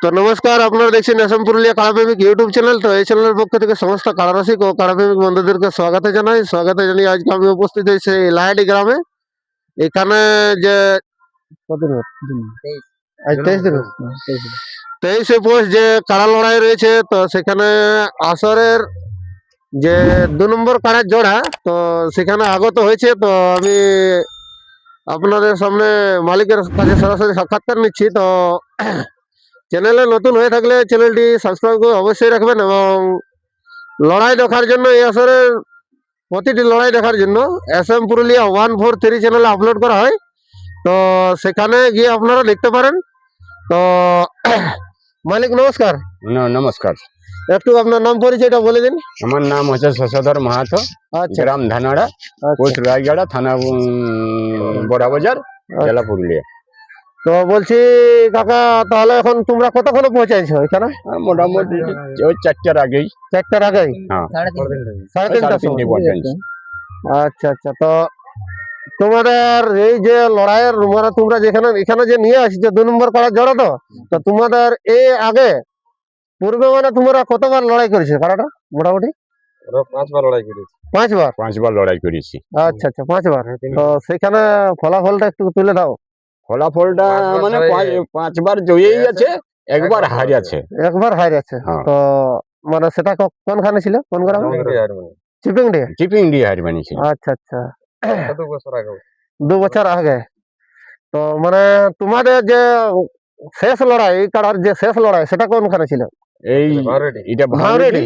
তো নমস্কার, আপনারা দেখছেন আসাম পুরুলিয়া কাড়াপ্রেমিক ইউটিউব চ্যানেল। তো এই চ্যানেলের পক্ষ থেকে সমস্ত কাড়ারসিক ও কাড়াপ্রেমিক বন্ধুদেরকে স্বাগত জানিয়ে আজকে আমি উপস্থিত হয়েছি এই লাহাডি গ্রামে। এখানে যে কতদিন আজ 23 দিন 23 পোস্ট যে কাড়া লড়াই রয়েছে, তো সেখানে আসরের যে 2 নম্বর কাড়ার জোড়া, তো সেখানে আগত হয়েছে। তো আমি আপনাদের সামনে মালিকের কাছে সরাসরি সাক্ষাৎকার নিচ্ছি। তো চ্যানেলে নতুন হয়ে থাকলে চ্যানেলটি সাবস্ক্রাইব করে অবশ্যই রাখবেন এবং লড়াই দেখার জন্য এই আসরের প্রতিটি লড়াই দেখার জন্য এসএম পুরুলিয়া 143 চ্যানেলে আপলোড করা হয়। তো সেখানে গিয়ে আপনারা দেখতে পারেন। তো মালিক নমস্কার। নমস্কার। একটু আপনার নাম পরিচয়টা বলে দিন। আমার নাম হচ্ছে শশধর মাহাতো, আচ্ছা গ্রাম ধানাড়া, পোস্ট রায়গড়া, থানা বড়াবাজার, জেলা পুরুলিয়া। তো বলছি কাকা, তাহলে এখন তোমরা কতক্ষণে পৌঁছাইছো এখানে? মোটামুটি ওই 4টার আগেই। 4টার আগেই? হ্যাঁ, সাড়ে তিনটার সময় পৌঁছাইছি। আচ্ছা আচ্ছা। তো তোমাদের এই যে লড়াইয়ের মানে তোমরা যেখানে এখানে যে নিয়ে আসছো 2 নম্বর কাড়ার জড়া, তো তোমাদের এই আগে পূর্বে মানে তোমরা কতবার লড়াই করেছো কাড়াটা মোটামুটি? 5বার লড়াই করেছি। 5বার? 5বার লড়াই করেছি। আচ্ছা আচ্ছা, 5বার। তো সেখানে ফলাফলটা একটু তুলে দাও। ফলাফলটা মানে 5বার জয়ই আছে, একবার হারি আছে। একবার হার আছে। তো মানে সেটা কোনখানে ছিল, কোন গ্রামে? চিপিং ডি হার মানিছিল। আচ্ছা আচ্ছা, 2 বছর আগে। তো মানে তোমাদের যে শেষ লড়াই, এই কাড়ার যে শেষ লড়াই, সেটা কোনখানে ছিল? এই এটা ভাওরেডি।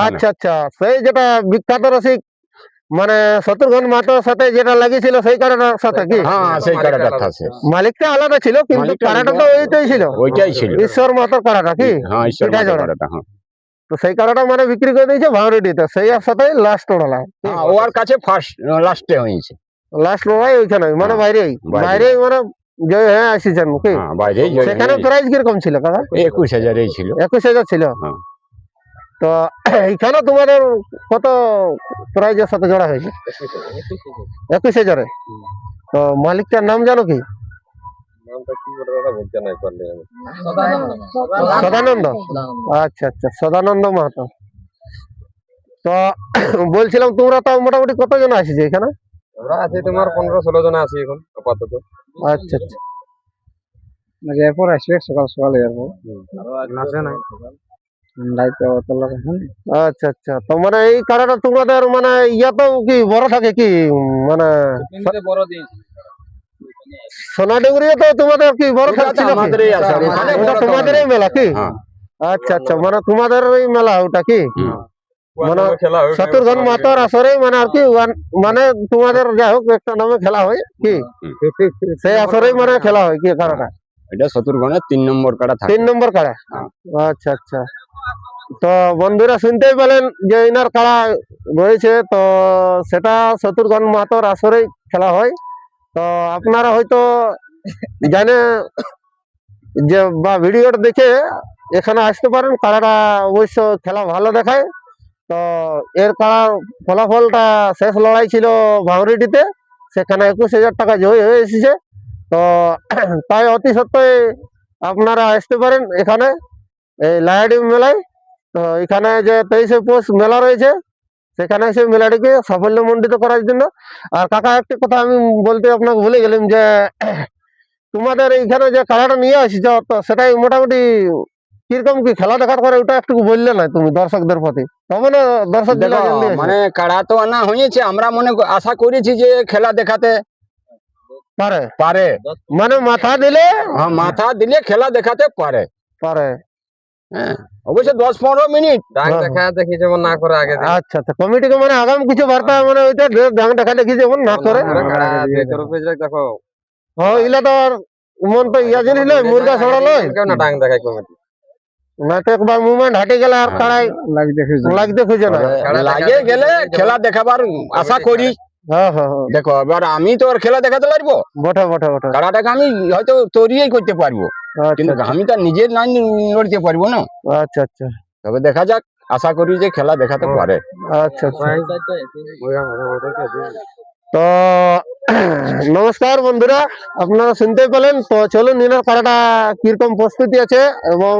আচ্ছা আচ্ছা, সেই যেটা বিখ্যাত রসিক মানে শত্রুঘ্ন মাহাতোর সাথে যেটা লাগিয়েছিল সেই কাড়াটার সাথে কি? হ্যাঁ, সেই কাড়াটার সাথে। মালিকটা আলাদা ছিল কিন্তু কাড়াটা তো ওইটাই ছিল। ঈশ্বর মাহাতোর কাড়াটা কি? হ্যাঁ, ঈশ্বর মাহাতোর কাড়াটা। হ্যাঁ, তো সেই কাড়াটা মানে বিক্রি করে দিয়েছে ভাওরেডিতে, সেই সাথে লাস্ট লড়াই। ওর কাছে ফার্স্ট লাস্টে হয়েছে। লাস্ট লড়াই ওইখানে মানে বাইরেই মানে জয় হয়ে আসিছেন কি? সেখানে প্রাইস কিরকম ছিল কাকা? 21,000 ছিল। 21,000 ছিল। তো এইখানে তোমাদের কত প্রাইজের সাথে জোড়া হয়েছে? 21,000। তো মালিকটার নাম জানো কি? সদানন্দ। আচ্ছা আচ্ছা, সদানন্দ মাহাতো। তো বলছিলাম তোমরা তো মোটামুটি কতজন আসিছে এখানে? আমরা আছি তোমার 15-16 জন আছি এখন আপাতত। আচ্ছা আচ্ছা, এরপর আসবে সকাল সকাল এরপর নাচে নাই আচ্ছা আচ্ছা। তো মানে এই কাড়াটা তোমাদের মানে তো কি বড় থাকে কি মানে বড় দিন সোনাডুঙ্গরিও তো তোমাদের কি বড় থাকছিল? তোমাদেরই মেলা কি? আচ্ছা আচ্ছা, মানে তোমাদের ওই মেলা ওটা কি মানে শত্রুঘ্ন মাহাতোর আসরে মানে আর কি মানে তোমাদের যাই হোক একটা নামে খেলা হয় কি? সেই আসরেই মানে খেলা হয় কি কাড়াটা? এটা শত্রুঘ্নের 3 নম্বর কাড়া থাকে। 3 নম্বর কাড়া। আচ্ছা আচ্ছা। তো বন্ধুরা শুনতেই পেলেন যে ইনার কাড়া রয়েছে, তো সেটা শত্রুঘ্ন মাহাতোর আসরেই খেলা হয়। তো আপনারা হয়তো জানে যে বা ভিডিওটা দেখে এখানে আসতে পারেন। কাড়াটা অবশ্য খেলা ভালো দেখায়। তো এর কাড়ার ফলাফলটা শেষ লড়াই ছিল ভাওরেডিতে, সেখানে 21,000 টাকা জয় হয়ে এসেছে। তো তাই অতি সত্ত্বই আপনারা আসতে পারেন এখানে এই লাহাডি মেলায়। তো এখানে যে 23শে পৌষ মেলা রয়েছে, সেখানে সেই মেলাটিকে সাফল্যমণ্ডিত করার জন্য। আর কাকা একটা কথা আমি বলতে আপনাকে ভুলে গেলাম যে তোমাদের এইখানে যে কাড়াটা নিয়ে আসিছ, তো সেটাই মোটামুটি কিরকম কি খেলা দেখার পরে ওটা একটু বললে না তুমি দর্শকদের প্রতি, তবে না দর্শক মানে কাড়া তো আনা হয়েছে, আমরা মনে আশা করেছি যে খেলা দেখাতে পারে মানে মাথা দিলে খেলা দেখাতে পারে। হ্যাঁ, অবশ্যই 10-15 মিনিট দেখা দেখি যেমন না করে আগে। আচ্ছা আচ্ছা, কমিটিকে মানে আগাম কিছু বার্তা মানে ওইটা ডাং দেখা দেখি যেমন না করে। দেখো এগুলা তো আর মন তো ইয়া জিনিস নয়, মুরগা ছড়া নয় না, ডাং দেখায় কমিটি না। তো একবার মুভমেন্ট হাঁটে গেলে আর কাড়াই লাগতে খুঁজে না, লাগে গেলে খেলা দেখাবার আশা করি। দেখো এবার আমি তো আর খেলা দেখাতে পারবো বটে বটে বটে, কাড়াটাকে আমি হয়তো তৈরিই করতে পারবো, কিন্তু আমি তো নিজের লাইন লড়তে পারবো না। আচ্ছা আচ্ছা, তবে দেখা যাক, আশা করি যে খেলা দেখাতে পারে। আচ্ছা আচ্ছা। তো নমস্কার বন্ধুরা, আপনারা শুনতেই পেলেন। তো চলুন নিনার কাড়াটা কিরকম প্রস্তুতি আছে এবং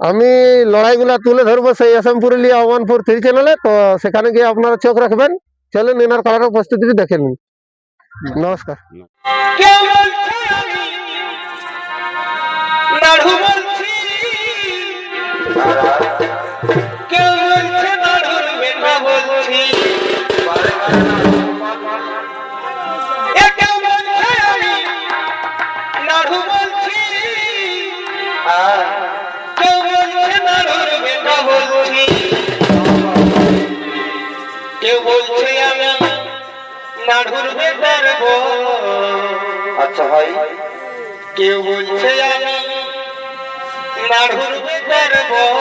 আমি লড়াইগুলা তুলে ধরবো সেই আসাম পুরুলিয়া 143 চ্যানেলে। তো সেখানে গিয়ে আপনারা চোখ রাখবেন। চলুন নিনার কাড়াটার প্রস্তুতি দেখে নিন। নমস্কার। কেউ বলছে আমি নাড়ু বলছি, কেউ বলছে নাড়ুর বেটা বলছি, এ কেউ বলছে আমি নাড়ু বলছি, কেউ বলছে নাড়ুর বেটা বলছি, কেউ বলছে আমি নাড়ুর বেটার বউ। আচ্ছা ভাই, কেউ বলছে আমি নাড়ুর বেটার বউ।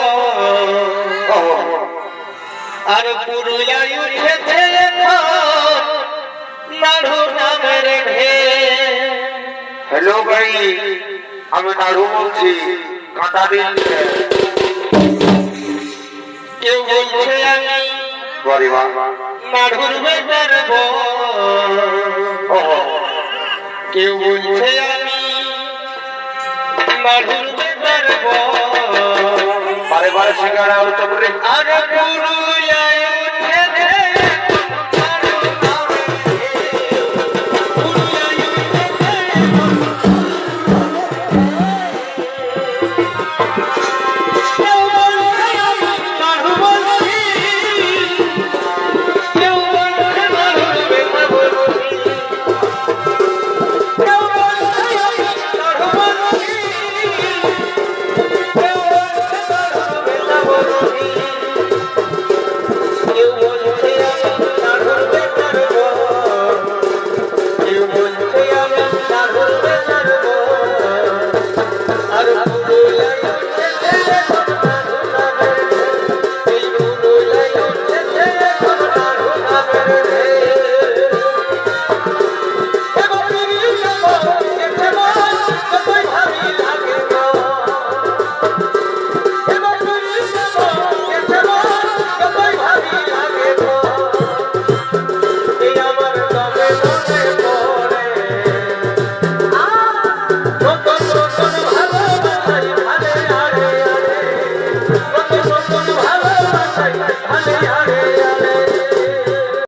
আর পুরুলিয়ায় উঠেছে এখন নাড়ু নামের ঢেউ। হ্যালো ভাই, আমি নাড়ু বলছি, কাঁটা দিন। কেউ বলছে আমি বাড়ি মা, নাড়ুর বেটার বউ। কেউ বলছে আমি নাড়ুর বেটার বউ। বারে বারে সিঙ্গারা আলু চপ রে। আর পুরুলিয়ায় উঠেছে নাড়ু নামের ঢেউ। পুরুলিয়ায় উঠেছে কেউ বলছে আমি নাড়ু বলছি, কেউ বলছে নাড়ুর বেটা বলছি, কেউ বলছে আমি নাড়ু বলছি, কেউ বলছে নাড়ুর বেটা বলছি, কেউ বলছে আমি নাড়ুর বেটার বউ। কেউ বলছে আমি নাড়ুর বেটার বউ। আর পুরুলিয়ায় উঠেছে এখন নাড়ু নামের ঢেউ। এই পুরুলিয়ায় উঠেছে এখন নাড়ু নামের ঢেউ। এবার পুরুলিয়া গেছে মন, যতই ভাবি লাগে মন। এবার পুরুলিয়া গেছে মন, যতই ভাবি লাগে মন। এই আমার তবে মনে পড়ে নতুন